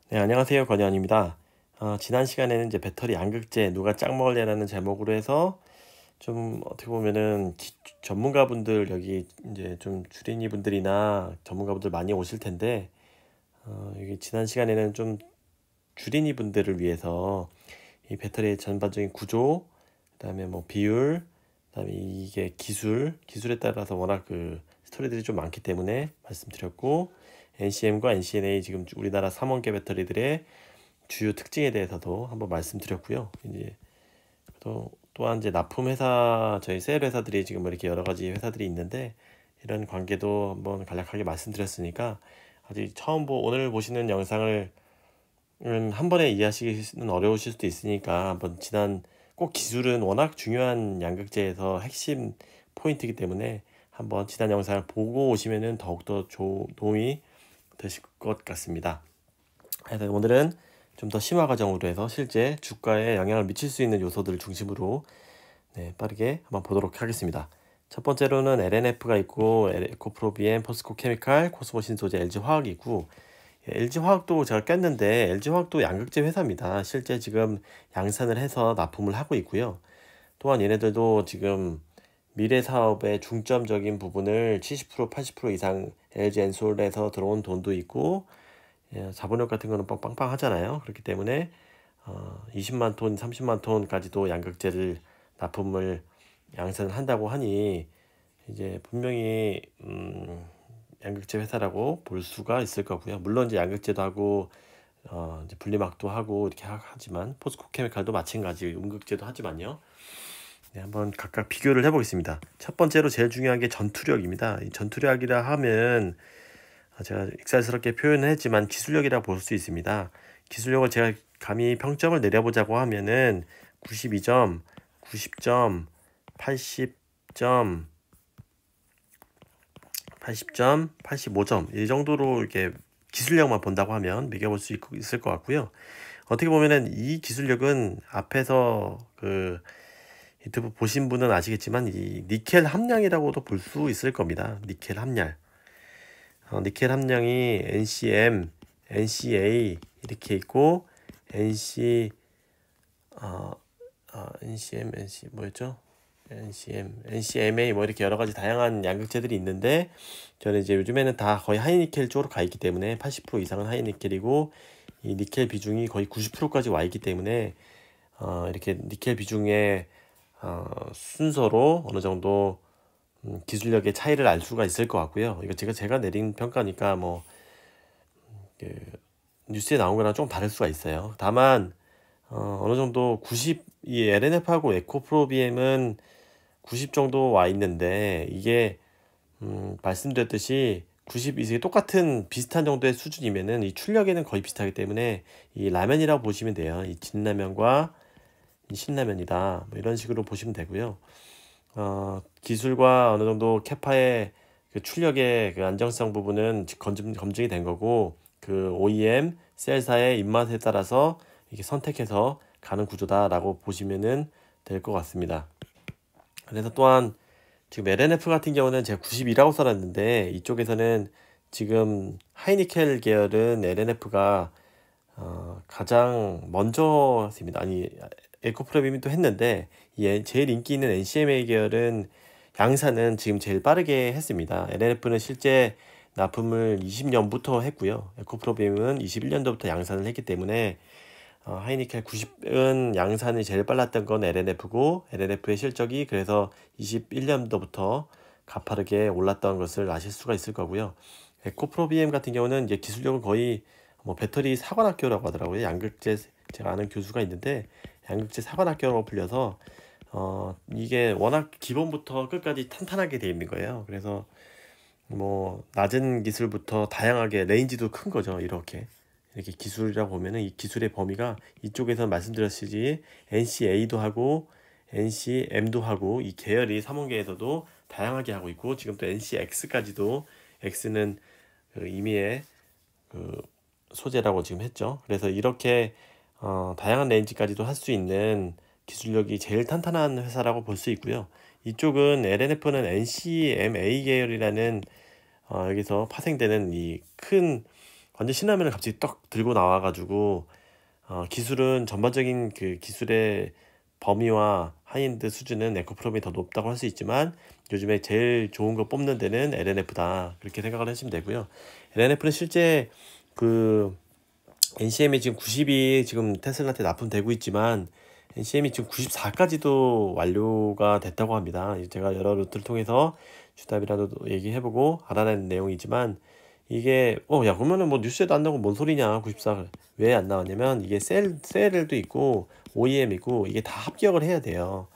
네, 안녕하세요. 권현입니다. 지난 시간에는 이제 배터리 양극재 누가 짝 먹을래라는 제목으로 해서 좀 어떻게 보면은 전문가분들 여기 이제 좀 주린이 분들이나 전문가분들 많이 오실 텐데 여기 지난 시간에는 좀 주린이 분들을 위해서 이 배터리의 전반적인 구조, 그다음에 뭐 비율, 그다음에 이게 기술에 따라서 워낙 그 스토리들이 좀 많기 때문에 말씀드렸고 NCM과 NCNA 지금 우리나라 3원계 배터리들의 주요 특징에 대해서도 한번 말씀드렸고요. 이제 또한 이제 납품 회사 저희 셀 회사들이 지금 뭐 이렇게 여러 가지 회사들이 있는데 이런 관계도 한번 간략하게 말씀드렸으니까 아직 오늘 보시는 영상을 한 번에 이해하시기는 어려우실 수도 있으니까 한번 꼭 기술은 워낙 중요한 양극재에서 핵심 포인트이기 때문에 한번 지난 영상을 보고 오시면은 더욱더 도움이 되실 것 같습니다. 그래서 오늘은 좀 더 심화 과정으로 해서 실제 주가에 영향을 미칠 수 있는 요소들을 중심으로 빠르게 한번 보도록 하겠습니다. 첫 번째로는 LNF가 있고 에코프로비엠, 포스코 케미칼, 코스모 신소재, LG화학이 있고 LG화학도 제가 꼈는데 LG화학도 양극재 회사입니다. 실제 지금 양산을 해서 납품을 하고 있고요. 또한 얘네들도 지금 미래 사업의 중점적인 부분을 70%, 80% 이상 LG 엔솔에서 들어온 돈도 있고 자본력 같은 거는 빵빵 하잖아요. 그렇기 때문에 20만 톤, 30만 톤까지도 양극재를 납품을 양산을 한다고 하니 이제 분명히 양극재 회사라고 볼 수가 있을 거고요. 물론 이제 양극재도 하고 이제 분리막도 하고 이렇게 하지만 포스코 케미칼도 마찬가지 음극재도 하지만요. 네, 한번 각각 비교를 해보겠습니다. 첫 번째로 제일 중요한 게 전투력입니다. 이 전투력이라 하면 제가 익살스럽게 표현을 했지만 기술력이라 볼 수 있습니다. 기술력을 제가 감히 평점을 내려보자고 하면은 92점, 90점, 80점, 80점, 85점 이 정도로 이렇게 기술력만 본다고 하면 매겨볼 수 있을 것 같고요. 어떻게 보면은 이 기술력은 앞에서 그 유튜브 보신 분은 아시겠지만 이 니켈 함량이라고도 볼 수 있을 겁니다. 니켈 함량. 니켈 함량이 NCM, NCA 이렇게 있고 NCM, NC 뭐였죠? NCMA 뭐 이렇게 여러 가지 다양한 양극재들이 있는데 저는 이제 요즘에는 다 거의 하이니켈 쪽으로 가 있기 때문에 80% 이상은 하이니켈이고 이 니켈 비중이 거의 90%까지 와 있기 때문에 이렇게 니켈 비중의 순서로 어느 정도 기술력의 차이를 알 수가 있을 것 같고요. 이거 제가 내린 평가니까 뭐 그 뉴스에 나온 거랑 좀 다를 수가 있어요. 다만 어느 정도 이 LNF하고 에코프로비엠은 90 정도 와 있는데 이게 말씀드렸듯이 90 이제 똑같은 비슷한 정도의 수준이면은 이 출력에는 거의 비슷하기 때문에 이 라면이라고 보시면 돼요. 이 진라면과 이 신라면이다. 뭐 이런 식으로 보시면 되고요. 기술과 어느 정도 캐파의 그 출력의 그 안정성 부분은 검증이 된 거고 그 OEM 셀사의 입맛에 따라서 이렇게 선택해서 가는 구조다라고 보시면은 될 것 같습니다. 그래서 또한 지금 LNF 같은 경우는 제가 92라고 써놨는데 이쪽에서는 지금 하이니켈 계열은 LNF가 가장 먼저 했습니다. 아니 에코프로빔이 또 했는데 제일 인기 있는 NCMA 계열은 양산은 지금 제일 빠르게 했습니다. LNF는 실제 납품을 20년부터 했고요. 에코프로빔은 21년도부터 양산을 했기 때문에 하이니켈 90은 양산이 제일 빨랐던 건 LNF고 LNF의 실적이 그래서 21년도부터 가파르게 올랐던 것을 아실 수가 있을 거고요. 에코프로비엠 같은 경우는 이제 기술력은 거의 뭐 배터리 사관학교라고 하더라고요. 양극재 제가 아는 교수가 있는데 양극재 사관학교라고 불려서 이게 워낙 기본부터 끝까지 탄탄하게 돼 있는 거예요. 그래서 뭐 낮은 기술부터 다양하게 레인지도 큰 거죠. 이렇게 기술이라고 보면은 이 기술의 범위가 이쪽에서 말씀드렸듯이 NCA도 하고 NCM도 하고 이 계열이 삼원계에서도 다양하게 하고 있고 지금 또 NCX까지도 X는 그 임의의 그 소재라고 지금 했죠. 그래서 이렇게 다양한 레인지까지도 할 수 있는 기술력이 제일 탄탄한 회사라고 볼 수 있고요. 이쪽은 LNF는 NCMA 계열이라는 여기서 파생되는 이 큰 완전 신라면을 갑자기 떡 들고 나와가지고 기술은 전반적인 그 기술의 범위와 하이엔드 수준은 에코프롬이 더 높다고 할 수 있지만 요즘에 제일 좋은 거 뽑는 데는 LNF다 그렇게 생각을 하시면 되고요. LNF는 실제 그 NCM이 지금 90이 지금 테슬라한테 납품되고 있지만 NCM이 지금 94까지도 완료가 됐다고 합니다. 제가 여러 루트를 통해서 주답이라도 얘기해보고 알아낸 내용이지만 이게 야 그러면은 뭐 뉴스에도 안 나오고 뭔 소리냐 94 왜 안 나왔냐면 이게 셀도 있고 OEM이고 이게 다 합격을 해야 돼요.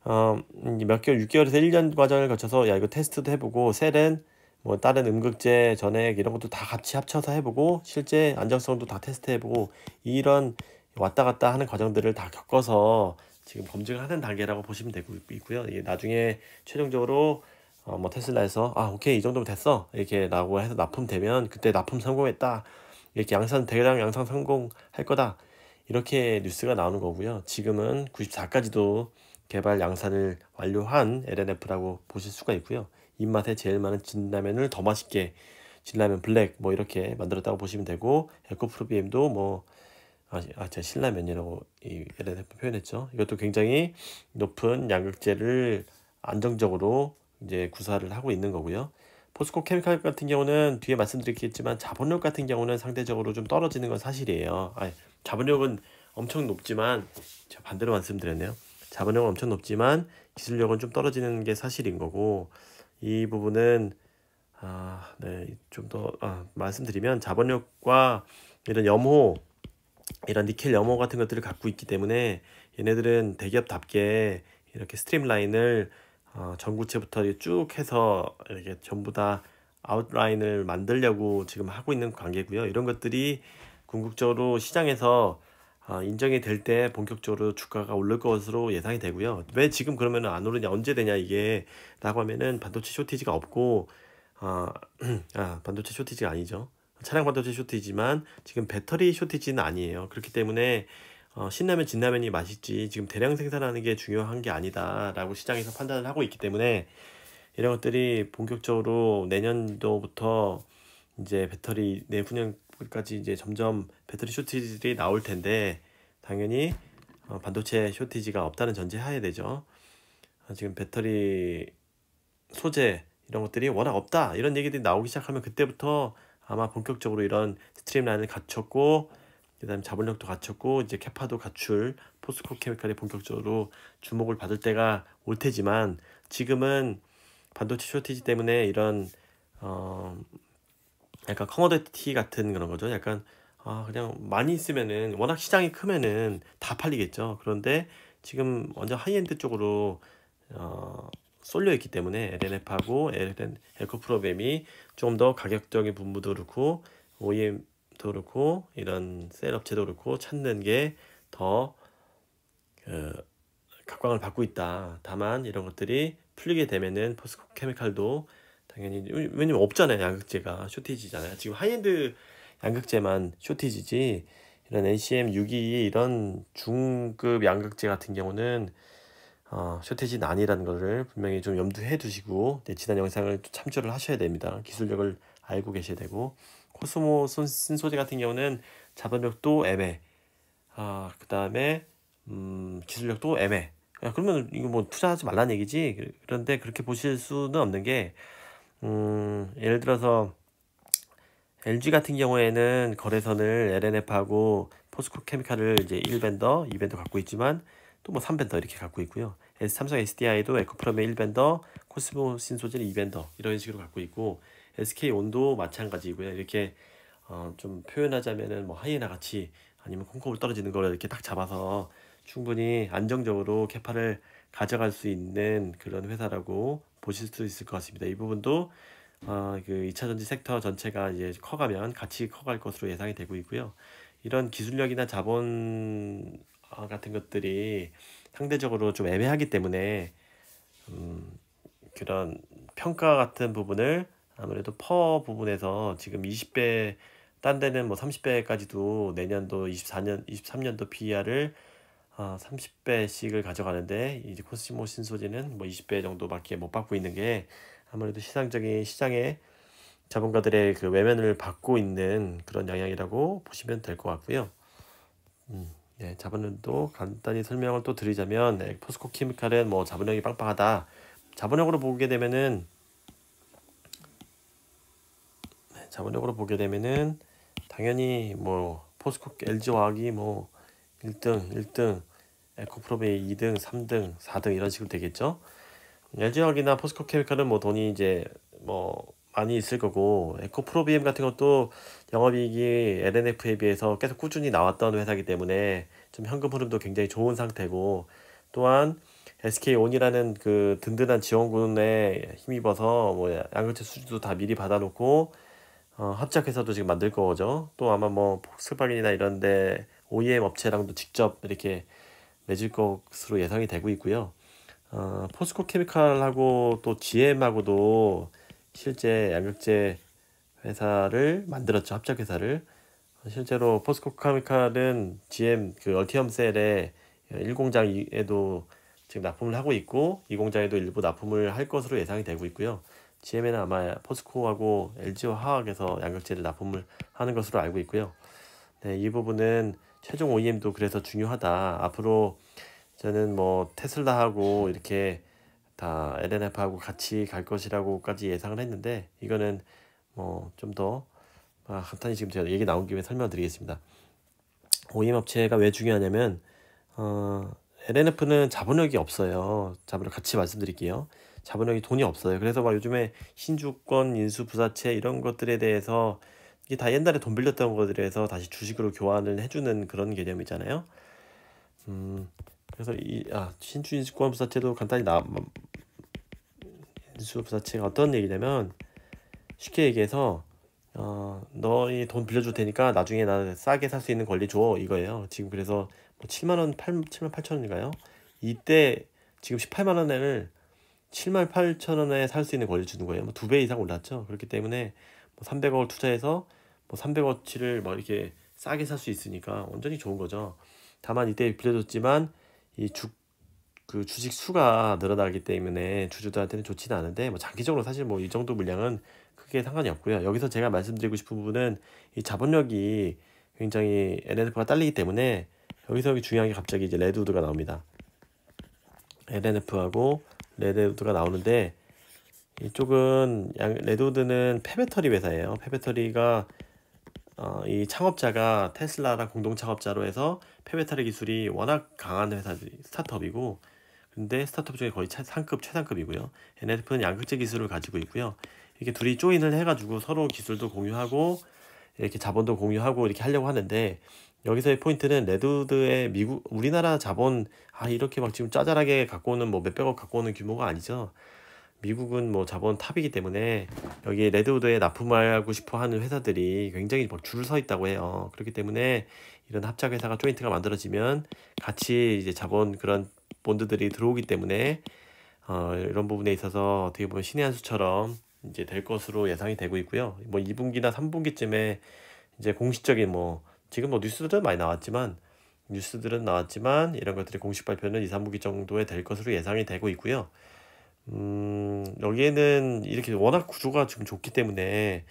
몇 개월 6개월에서 1년 과정을 거쳐서 야 이거 테스트도 해보고 셀은 뭐 다른 음극재 전액 이런 것도 다 같이 합쳐서 해보고 실제 안정성도 다 테스트해보고 이런 왔다 갔다 하는 과정들을 다 겪어서 지금 검증을 하는 단계라고 보시면 되고 있고요. 이게 나중에 최종적으로 뭐 테슬라에서 오케이 이 정도면 됐어 이렇게 라고 해서 납품되면 그때 납품 성공했다 이렇게 대량 양산 성공할 거다 이렇게 뉴스가 나오는 거고요. 지금은 94까지도 개발 양산을 완료한 LNF라고 보실 수가 있고요. 입맛에 제일 많은 진라면을 더 맛있게 진라면 블랙 뭐 이렇게 만들었다고 보시면 되고 에코프로비엠도 제가 신라면이라고 이 LNF 표현했죠. 이것도 굉장히 높은 양극재를 안정적으로 이제 구사를 하고 있는 거고요. 포스코 케미칼 같은 경우는 뒤에 말씀드리겠지만 자본력 같은 경우는 상대적으로 좀 떨어지는 건 사실이에요. 자본력은 엄청 높지만 제가 반대로 말씀드렸네요. 자본력은 엄청 높지만 기술력은 좀 떨어지는 게 사실인 거고 이 부분은 네, 좀 더 말씀드리면 자본력과 이런 염호 이런 니켈 염호 같은 것들을 갖고 있기 때문에 얘네들은 대기업답게 이렇게 스트림라인을 전구체부터 쭉 해서 이렇게 전부 다 아웃라인을 만들려고 지금 하고 있는 관계고요. 이런 것들이 궁극적으로 시장에서 인정이 될 때 본격적으로 주가가 오를 것으로 예상이 되고요. 왜 지금 그러면 안 오르냐 언제 되냐 이게 라고 하면은 반도체 쇼티지가 없고 반도체 쇼티지가 아니죠. 차량 반도체 쇼티지만 지금 배터리 쇼티지는 아니에요. 그렇기 때문에 신라면 진라면이 맛있지 지금 대량 생산하는 게 중요한 게 아니다라고 시장에서 판단을 하고 있기 때문에 이런 것들이 본격적으로 내년도부터 이제 배터리 내후년까지 이제 점점 배터리 쇼티지들이 나올 텐데 당연히 반도체 쇼티지가 없다는 전제하에 되죠. 지금 배터리 소재 이런 것들이 워낙 없다 이런 얘기들이 나오기 시작하면 그때부터 아마 본격적으로 이런 스트림라인을 갖췄고 그다음에 자본력도 갖췄고 이제 캐파도 갖출 포스코 케미칼이 본격적으로 주목을 받을 때가 올 테지만 지금은 반도체 쇼티지 때문에 이런 약간 커머디티 같은 그런 거죠. 약간 그냥 많이 있으면은 워낙 시장이 크면은 다 팔리겠죠. 그런데 지금 완전 하이엔드 쪽으로 쏠려 있기 때문에 LNF하고 에코프로뱀이 좀 더 가격적인 부분도 그렇고 OEM도 그렇고 이런 셀 업체도 그렇고 찾는 게 더 각광을 받고 있다. 다만 이런 것들이 풀리게 되면은 포스코 케미칼도 당연히 왜냐면 없잖아요. 양극재가 쇼티지잖아요. 지금 하이엔드 양극재만 쇼티지지 이런 NCM 622 이런 중급 양극재 같은 경우는 쇼티지는 아니라는 것을 분명히 좀 염두해 두시고 지난 영상을 참조를 하셔야 됩니다. 기술력을 알고 계셔야 되고 코스모 신소재 같은 경우는 자본력도 애매 그 다음에 기술력도 애매 그러면 이거 뭐 투자하지 말라는 얘기지. 그런데 그렇게 보실 수는 없는 게 예를 들어서 LG 같은 경우에는 거래선을 LNF하고 포스코 케미칼을 이제 1벤더, 2벤더 갖고 있지만 또 뭐 3벤더 이렇게 갖고 있고요. 삼성 SDI도 에코프롬의 1벤더, 코스모 신소재는 2벤더 이런 식으로 갖고 있고 SK온도 마찬가지고요. 이렇게 좀 표현하자면은 뭐 하이에나 같이 아니면 콩콩을 떨어지는 거를 이렇게 딱 잡아서 충분히 안정적으로 캐파를 가져갈 수 있는 그런 회사라고 보실 수 있을 것 같습니다. 이 부분도 그 2차전지 섹터 전체가 이제 커가면 같이 커갈 것으로 예상이 되고 있고요. 이런 기술력이나 자본 같은 것들이 상대적으로 좀 애매하기 때문에 그런 평가 같은 부분을 아무래도 퍼 부분에서 지금 20배 딴 데는 뭐 30배까지도 내년도 23년도 PER을 30배씩을 가져가는데 이제 코스모 신소재는 뭐 20배 정도밖에 못 받고 있는 게 아무래도 시장의 자본가들의 그 외면을 받고 있는 그런 영향이라고 보시면 될 것 같고요. 네, 자본력도 간단히 설명을 또 드리자면, 네, 포스코 케미칼은 뭐 자본력이 빵빵하다. 자본력으로 보게 되면은 당연히 뭐 포스코 LG화학이 뭐 1등, 에코프로베이 2등, 3등, 4등 이런 식으로 되겠죠. LG화학이나 포스코 케미칼은 뭐 돈이 이제 뭐 많이 있을 거고, 에코프로비엠 같은 것도 영업이익이 LNF에 비해서 계속 꾸준히 나왔던 회사이기 때문에 좀 현금 흐름도 굉장히 좋은 상태고, 또한 SK온이라는 그 든든한 지원군에 힘입어서 뭐 양극재 수주도 다 미리 받아놓고 합작회사도 지금 만들 거죠. 또 아마 뭐 폭스바겐이나 이런데 OEM 업체랑도 직접 이렇게 맺을 것으로 예상이 되고 있고요. 포스코 케미칼하고 또 GM하고도 실제 양극재 회사를 만들었죠. 합작 회사를. 실제로 포스코 케미칼은 GM 그 얼티엄 셀에 1공장에도 지금 납품을 하고 있고, 2공장에도 일부 납품을 할 것으로 예상이 되고 있고요. GM에는 아마 포스코하고 LG와 화학에서 양극재를 납품을 하는 것으로 알고 있고요. 네, 이 부분은 최종 OEM도 그래서 중요하다. 앞으로 저는 뭐 테슬라하고 이렇게 다 LNF하고 같이 갈 것이라고까지 예상을 했는데, 이거는 뭐 좀 더 간단히 지금 제가 얘기 나온 김에 설명드리겠습니다. OEM 업체가 왜 중요하냐면, LNF는 자본력이 없어요. 자본력 같이 말씀드릴게요. 자본력이 돈이 없어요. 그래서 막 요즘에 신주권, 인수, 부사채 이런 것들에 대해서 이게 다 옛날에 돈 빌렸던 것들에 서 다시 주식으로 교환을 해주는 그런 개념이잖아요. 그래서 신주 인수권 부사채도 간단히 인수 부사채가 어떤 얘기냐면, 쉽게 얘기해서 너희 돈 빌려줄 테니까 나중에 나 싸게 살 수 있는 권리 줘, 이거예요. 지금 그래서 뭐 7만 8천 원인가요? 이때 지금 18만 원을 7만 8천 원에 살 수 있는 권리 주는 거예요. 뭐 2배 이상 올랐죠. 그렇기 때문에 뭐 300억을 투자해서 뭐 300억치를 막 이렇게 싸게 살 수 있으니까 완전히 좋은 거죠. 다만 이때 빌려줬지만 그 주식 수가 늘어나기 때문에 주주들한테는 좋지는 않은데, 뭐 장기적으로 사실 뭐 이 정도 물량은 크게 상관이 없고요. 여기서 제가 말씀드리고 싶은 부분은 이 자본력이 굉장히 LNF가 딸리기 때문에, 여기서 중요한 게 갑자기 이제 레드우드가 나옵니다. LNF하고 레드우드가 나오는데, 이쪽은 레드우드는 폐배터리 회사예요. 폐배터리가 이 창업자가 테슬라랑 공동 창업자로 해서 폐배터리 기술이 워낙 강한 회사 스타트업이고, 근데 스타트업 중에 거의 최상급이고요. NF는 양극재 기술을 가지고 있고요. 이렇게 둘이 조인을 해가지고 서로 기술도 공유하고 이렇게 자본도 공유하고 이렇게 하려고 하는데, 여기서의 포인트는 레드우드의 우리나라 자본 이렇게 막 지금 짜잘하게 갖고 오는 뭐 몇백억 갖고 오는 규모가 아니죠. 미국은 뭐 자본 탑이기 때문에 여기 레드우드에 납품하고 싶어 하는 회사들이 굉장히 막 줄 서 있다고 해요. 그렇기 때문에 이런 합작 회사가 조인트가 만들어지면 같이 이제 자본 그런 본드들이 들어오기 때문에 이런 부분에 있어서 어떻게 보면 신의 한 수처럼 이제 될 것으로 예상이 되고 있고요. 뭐 2분기나 3분기쯤에 이제 공식적인 뭐 지금 뭐 뉴스들은 나왔지만 이런 것들이 공식 발표는 2, 3분기 정도에 될 것으로 예상이 되고 있고요. 여기에는 이렇게 워낙 구조가 지금 좋기 때문에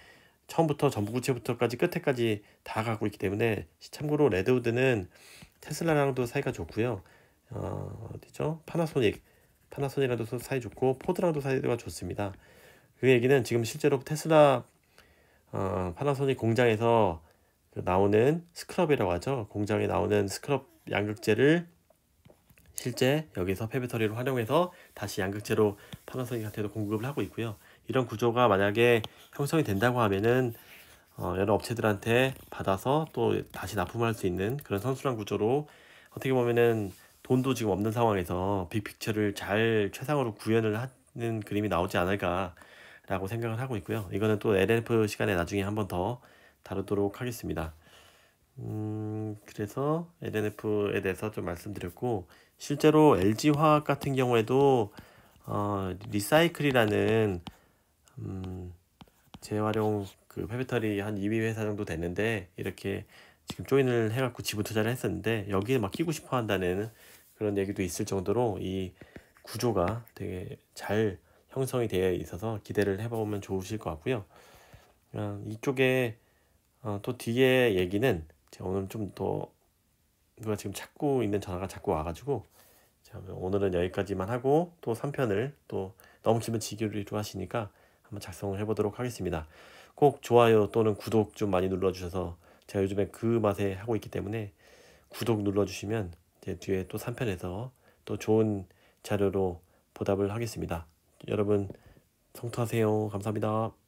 처음부터 전부구체부터까지 끝에까지 다 갖고 있기 때문에, 참고로 레드우드는 테슬라랑도 사이가 좋고요. 어디죠? 파나소닉이랑도 사이 좋고 포드랑도 사이가 좋습니다. 그 얘기는 지금 실제로 테슬라 파나소닉 공장에서 나오는 스크럽이라고 하죠. 공장에 나오는 스크럽 양극재를 실제 여기서 폐배터리를 활용해서 다시 양극재로 파나소닉한테도 공급을 하고 있고요. 이런 구조가 만약에 형성이 된다고 하면은 여러 업체들한테 받아서 또 다시 납품할 수 있는 그런 선순환 구조로, 어떻게 보면은 돈도 지금 없는 상황에서 빅픽처를 잘 최상으로 구현을 하는 그림이 나오지 않을까라고 생각을 하고 있고요. 이거는 또 LNF 시간에 나중에 한번 더 다루도록 하겠습니다. 그래서 LNF에 대해서 좀 말씀드렸고, 실제로 LG화학 같은 경우에도 리사이클이라는 재활용 그 폐배터리 한 2위 회사 정도 됐는데, 이렇게 지금 조인을 해갖고 지분 투자를 했었는데 여기에 막 끼고 싶어 한다는 그런 얘기도 있을 정도로 이 구조가 되게 잘 형성이 되어 있어서 기대를 해보면 좋으실 것 같고요. 이쪽에 또 뒤에 얘기는 제가 오늘 좀 더 누가 지금 찾고 있는 전화가 자꾸 와가지고 자, 오늘은 여기까지만 하고 또 3편을 또 너무 길면 지기로 하시니까 한번 작성을 해보도록 하겠습니다. 꼭 좋아요 또는 구독 좀 많이 눌러주셔서 제가 요즘에 그 맛에 하고 있기 때문에 구독 눌러주시면 이제 뒤에 또 3편에서 또 좋은 자료로 보답을 하겠습니다. 여러분 성투하세요. 감사합니다.